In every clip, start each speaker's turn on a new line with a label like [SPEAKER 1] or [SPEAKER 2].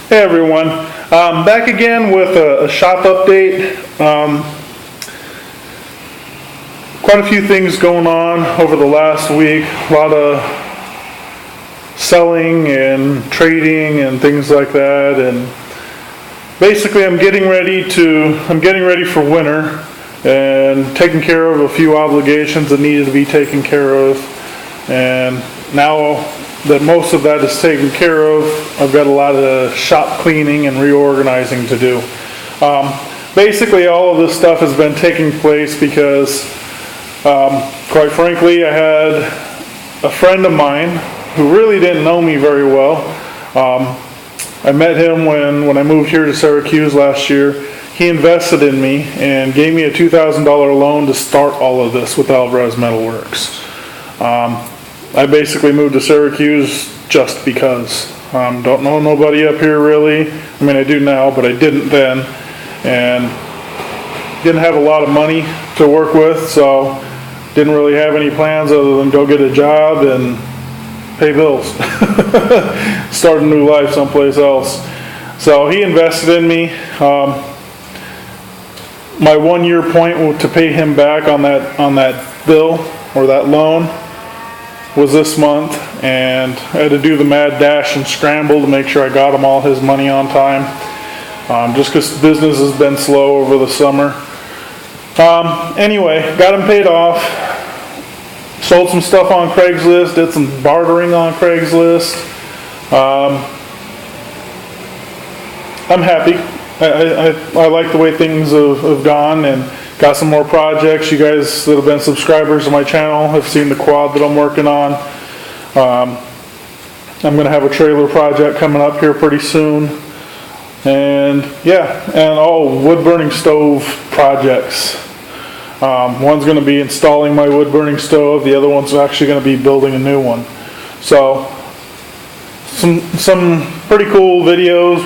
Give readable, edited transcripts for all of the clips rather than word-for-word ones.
[SPEAKER 1] Hey everyone, back again with a shop update. Quite a few things going on over the last week. A lot of selling and trading and things like that. And basically, I'm getting ready for winter and taking care of a few obligations that needed to be taken care of. And now that most of that is taken care of, I've got a lot of shop cleaning and reorganizing to do. Basically, all of this stuff has been taking place because, quite frankly, I had a friend of mine who really didn't know me very well. I met him when I moved here to Syracuse last year. He invested in me and gave me a $2,000 loan to start all of this with Alvarez Metalworks. I basically moved to Syracuse just because. Don't know nobody up here really. I mean, I do now, but I didn't then. And didn't have a lot of money to work with, so didn't really have any plans other than go get a job and pay bills. Start a new life someplace else. So he invested in me. My 1 year point to pay him back on that bill or that loan was this month, and I had to do the mad dash and scramble to make sure I got him all his money on time, just because business has been slow over the summer. Anyway, got him paid off, sold some stuff on Craigslist, did some bartering on Craigslist. I'm happy. I like the way things have gone, and got some more projects. You guys that have been subscribers to my channel have seen the quad that I'm working on. I'm going to have a trailer project coming up here pretty soon. And yeah, and all wood burning stove projects. One's going to be installing my wood burning stove. The other one's actually going to be building a new one. So some pretty cool videos,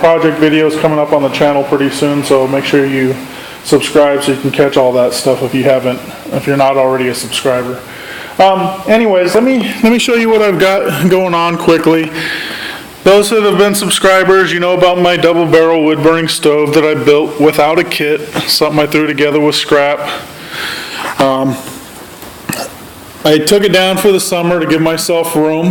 [SPEAKER 1] project videos coming up on the channel pretty soon. So make sure you subscribe so you can catch all that stuff if you're not already a subscriber. Anyways, let me show you what I've got going on quickly. Those that have been subscribers, you know about my double barrel wood burning stove that I built without a kit, something I threw together with scrap. I took it down for the summer to give myself room.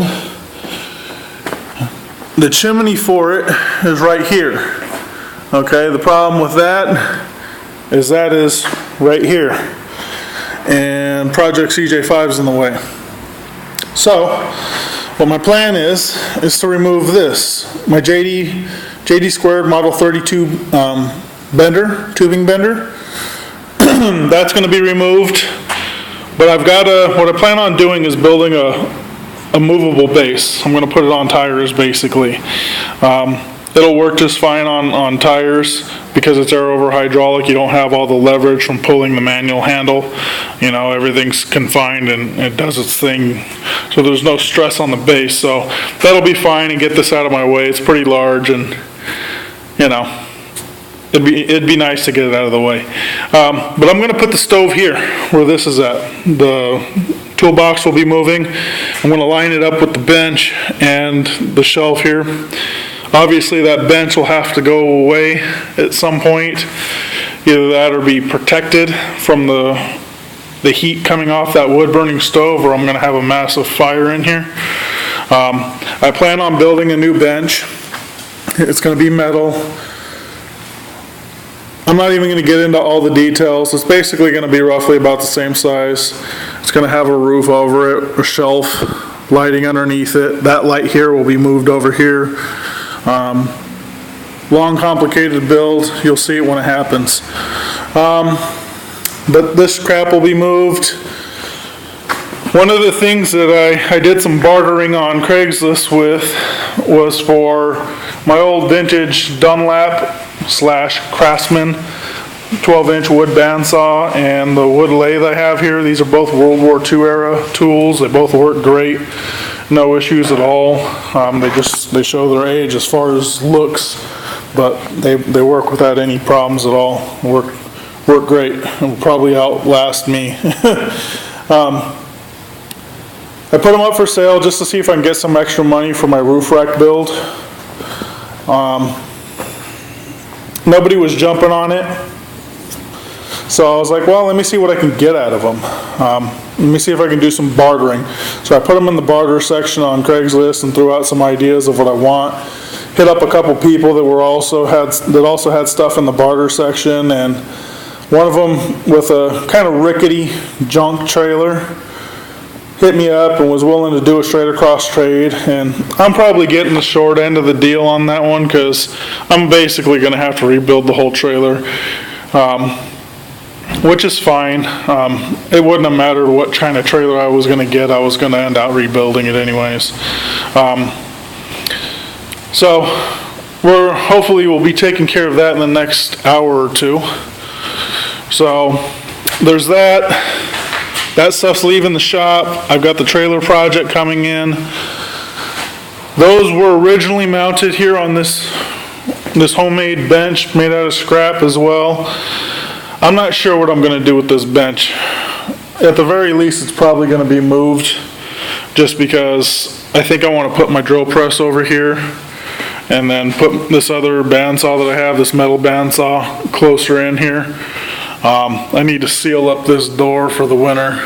[SPEAKER 1] The chimney for it is right here. Okay, the problem with that is right here, and Project CJ5 is in the way. So what my plan is to remove this, my JD squared model 32 bender, tubing bender. That's going to be removed, but what I plan on doing is building a movable base. I'm going to put it on tires basically. It'll work just fine on tires because it's air over hydraulic. You don't have all the leverage from pulling the manual handle. You know, everything's confined and it does its thing. So there's no stress on the base. So that'll be fine, and get this out of my way. It's pretty large, and you know, it'd be nice to get it out of the way. But I'm going to put the stove here where this is at. The toolbox will be moving. I'm going to line it up with the bench and the shelf here. Obviously that bench will have to go away at some point. Either that or be protected from the heat coming off that wood burning stove, or I'm going to have a massive fire in here. I plan on building a new bench. It's going to be metal. I'm not even going to get into all the details. It's basically going to be roughly about the same size. It's going to have a roof over it, a shelf, lighting underneath it. That light here will be moved over here. Long, complicated build. You'll see it when it happens. But this crap will be moved. One of the things that I did some bartering on Craigslist with was for my old vintage Dunlap / Craftsman 12-inch wood bandsaw and the wood lathe I have here. These are both World War II era tools. They both work great. No issues at all. They show their age as far as looks, but they work without any problems at all. Work great and will probably outlast me. I put them up for sale just to see if I can get some extra money for my roof rack build. Nobody was jumping on it. So I was like, well, let me see what I can get out of them. Let me see if I can do some bartering. So I put them in the barter section on Craigslist and threw out some ideas of what I want. Hit up a couple people that also had stuff in the barter section, and one of them with a kind of rickety junk trailer hit me up and was willing to do a straight across trade, and I'm probably getting the short end of the deal on that one because I'm basically going to have to rebuild the whole trailer, which is fine. It wouldn't have mattered what kind of trailer I was going to get. I was going to end up rebuilding it anyways. So hopefully we'll be taking care of that in the next hour or two. So there's that. That stuff's leaving the shop. I've got the trailer project coming in. Those were originally mounted here on this homemade bench made out of scrap as well. I'm not sure what I'm going to do with this bench. At the very least, it's probably going to be moved, just because I think I want to put my drill press over here and then put this other bandsaw that I have, this metal bandsaw, closer in here. I need to seal up this door for the winter.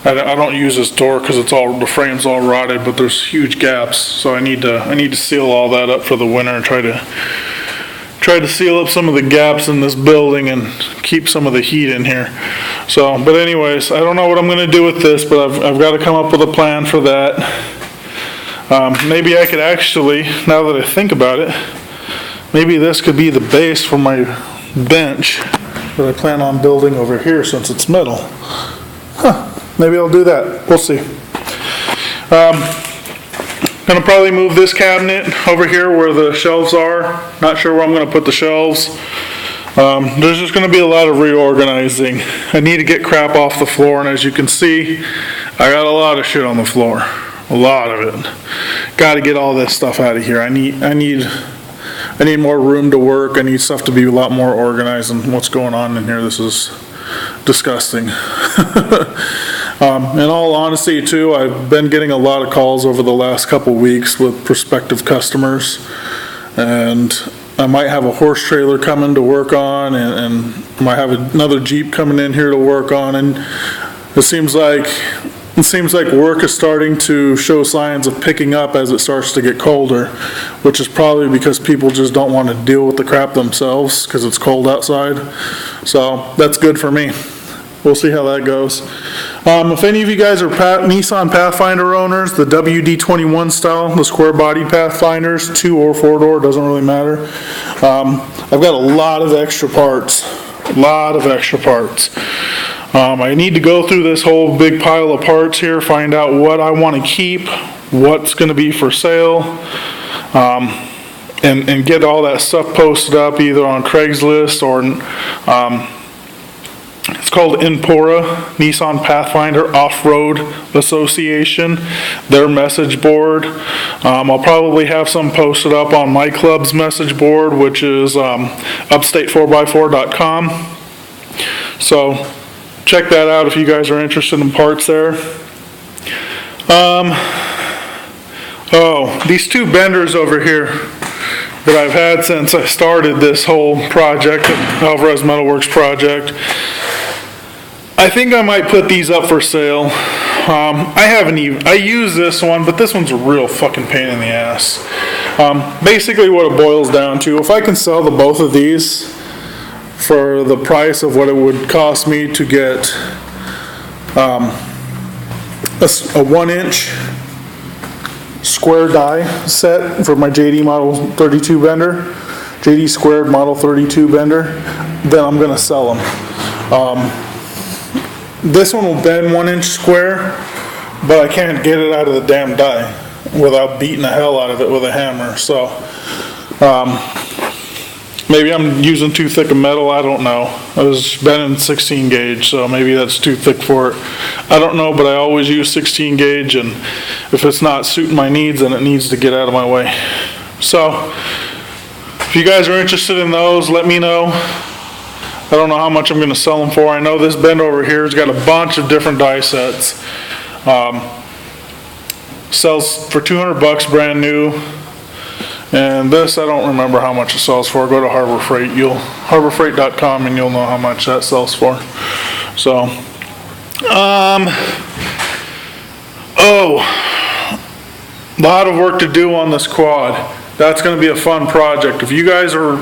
[SPEAKER 1] I don't use this door because the frame's all rotted, but there's huge gaps, so I need to seal all that up for the winter and try to seal up some of the gaps in this building and keep some of the heat in here. So, but anyways, I don't know what I'm going to do with this, but I've got to come up with a plan for that. Maybe I could actually, now that I think about it, maybe this could be the base for my bench that I plan on building over here since it's metal. Maybe I'll do that. We'll see. Gonna probably move this cabinet over here where the shelves are. Not sure where I'm gonna put the shelves. There's just gonna be a lot of reorganizing. I need to get crap off the floor, and as you can see, I got a lot of shit on the floor. A lot of it. Got to get all this stuff out of here. I need more room to work. I need stuff to be a lot more organized than what's going on in here. This is disgusting. In all honesty too, I've been getting a lot of calls over the last couple weeks with prospective customers, and I might have a horse trailer coming to work on, and might have another Jeep coming in here to work on, and it seems like work is starting to show signs of picking up as it starts to get colder, which is probably because people just don't want to deal with the crap themselves because it's cold outside. So that's good for me. We'll see how that goes. If any of you guys are Nissan Pathfinder owners, the WD-21 style, the square body Pathfinders, 2 or 4 door, doesn't really matter. I've got a lot of extra parts. I need to go through this whole big pile of parts here, find out what I want to keep, what's going to be for sale, and get all that stuff posted up either on Craigslist or it's called NPORA, Nissan Pathfinder Off-Road Association, their message board. I'll probably have some posted up on my club's message board, which is upstate4x4.com. So check that out if you guys are interested in parts there. These 2 benders over here that I've had since I started this whole project, Alvarez Metalworks project, I think I might put these up for sale. I use this one, but this one's a real fucking pain in the ass. Basically what it boils down to, if I can sell the both of these for the price of what it would cost me to get a 1-inch square die set for my JD Model 32 bender, JD Squared Model 32 bender, then I'm going to sell them. This one will bend 1-inch square, but I can't get it out of the damn die without beating the hell out of it with a hammer. So maybe I'm using too thick a metal, I don't know. I was bending 16 gauge, so maybe that's too thick for it. I don't know, but I always use 16 gauge, and if it's not suiting my needs, then it needs to get out of my way. So if you guys are interested in those, let me know. I don't know how much I'm going to sell them for. I know this bend over here has got a bunch of different die sets. Sells for $200 brand new. And this, I don't remember how much it sells for. Go to Harbor Freight, harborfreight.com, and you'll know how much that sells for. So, a lot of work to do on this quad. That's going to be a fun project. If you guys are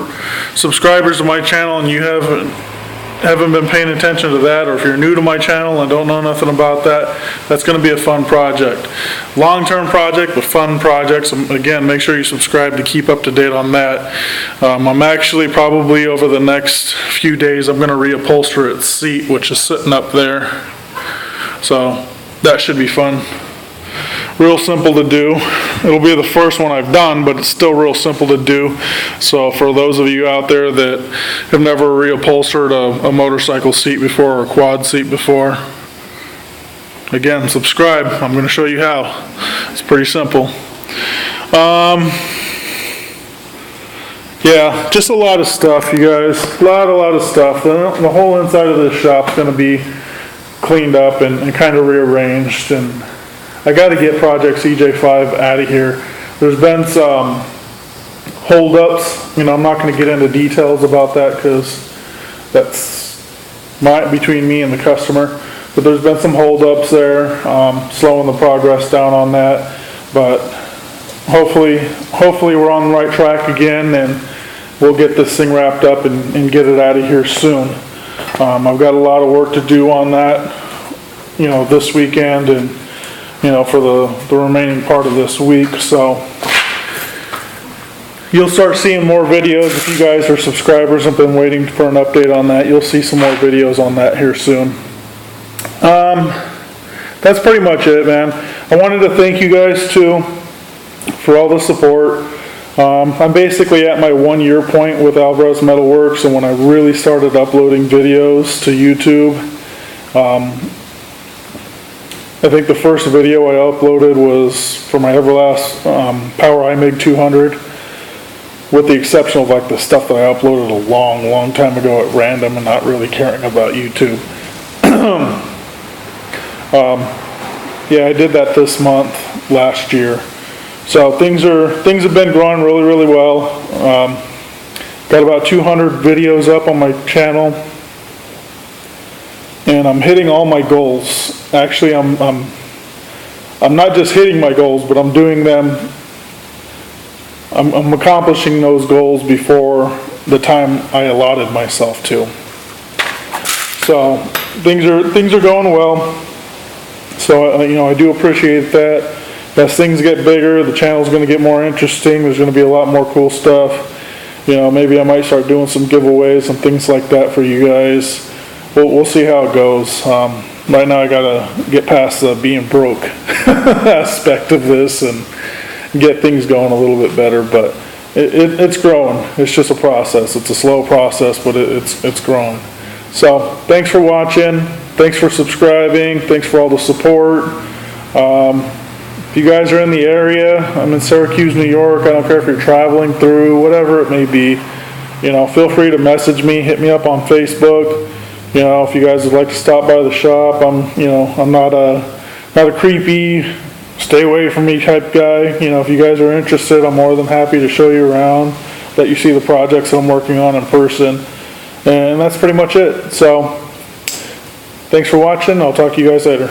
[SPEAKER 1] subscribers to my channel and you haven't been paying attention to that, or if you're new to my channel and don't know nothing about that, that's going to be a fun project. Long-term project, but fun projects. Again, make sure you subscribe to keep up to date on that. I'm actually probably over the next few days, I'm going to reupholster its seat, which is sitting up there. So that should be fun. Real simple to do. It'll be the first one I've done, but it's still real simple to do. So for those of you out there that have never reupholstered a motorcycle seat before or a quad seat before, again, subscribe. I'm going to show you how. It's pretty simple. Yeah, just a lot of stuff, you guys. A lot of stuff. The whole inside of this shop is going to be cleaned up and kind of rearranged, and I got to get Project CJ5 out of here. There's been some holdups. I'm not going to get into details about that because that's between me and the customer. But there's been some holdups there, slowing the progress down on that. But hopefully we're on the right track again, and we'll get this thing wrapped up and get it out of here soon. I've got a lot of work to do on that, this weekend and for the remaining part of this week. So you'll start seeing more videos. If you guys are subscribers and been waiting for an update on that, you'll see some more videos on that here soon. That's pretty much it, man. I wanted to thank you guys too for all the support. I'm basically at my 1 year point with Alvarez Metalworks, and when I really started uploading videos to YouTube, I think the first video I uploaded was for my Everlast Power iMig 200, with the exception of like the stuff that I uploaded a long time ago at random and not really caring about YouTube. Yeah, I did that this month, last year. So things have been growing really well. Got about 200 videos up on my channel, and I'm hitting all my goals. Actually, I'm not just hitting my goals, but I'm doing them. I'm accomplishing those goals before the time I allotted myself to. So things are going well. So I do appreciate that. As things get bigger, the channel's going to get more interesting. There's going to be a lot more cool stuff. Maybe I might start doing some giveaways and things like that for you guys. We'll see how it goes. Right now I gotta get past the being broke aspect of this and get things going a little bit better, but it's growing. It's just a process. It's a slow process, but it's growing. So thanks for watching. Thanks for subscribing. Thanks for all the support. If you guys are in the area, I'm in Syracuse, New York. I don't care if you're traveling through, whatever it may be. Feel free to message me, hit me up on Facebook. If you guys would like to stop by the shop, I'm not a creepy, stay away from me type guy. If you guys are interested, I'm more than happy to show you around, let you see the projects that I'm working on in person. And that's pretty much it. So, thanks for watching. I'll talk to you guys later.